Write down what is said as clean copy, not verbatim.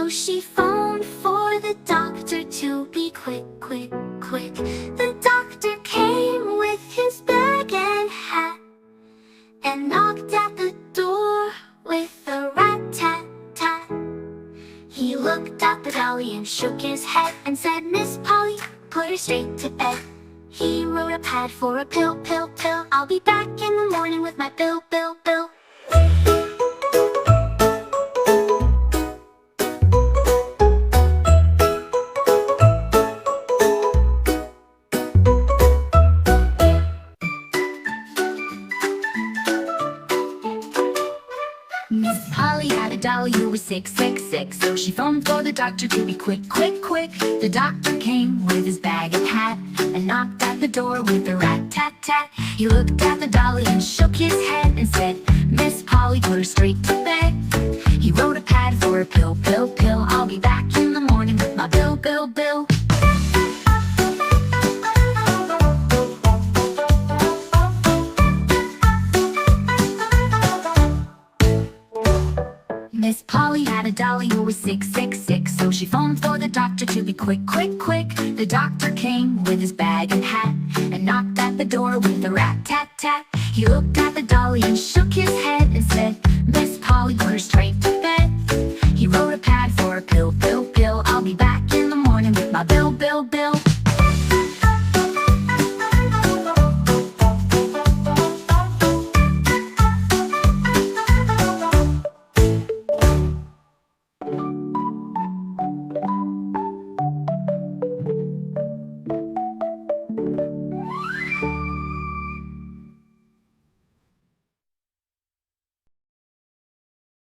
So she phoned for the doctor to be quick, quick, quick. The doctor came with his bag and hat and knocked at the door with a rat-tat-tat. He looked at the dolly and shook his head and said, "Miss Polly, put her straight to bed." He wrote a pad for a pill, pill, pill. "I'll be back in the morning with my bill, bill, bill." Miss Polly had a dolly who was sick, sick, sick. So she phoned for the doctor to be quick, quick, quick. The doctor came with his bag and hat and knocked at the door with a rat-tat-tat. He looked at the dolly and shook his head and said, "Miss Polly, put her straight to bed." He wrote a pad for a pill, pill, pill. "I'll be back in the morning with my bill, bill, bill." Miss Polly had a dolly who was sick, sick, sick. So she phoned for the doctor to be quick, quick, quick. The doctor came with his bag and hat and knocked at the door with a rat-tat-tat. He looked at the dolly and shook his head and said, "Miss Polly, put her straight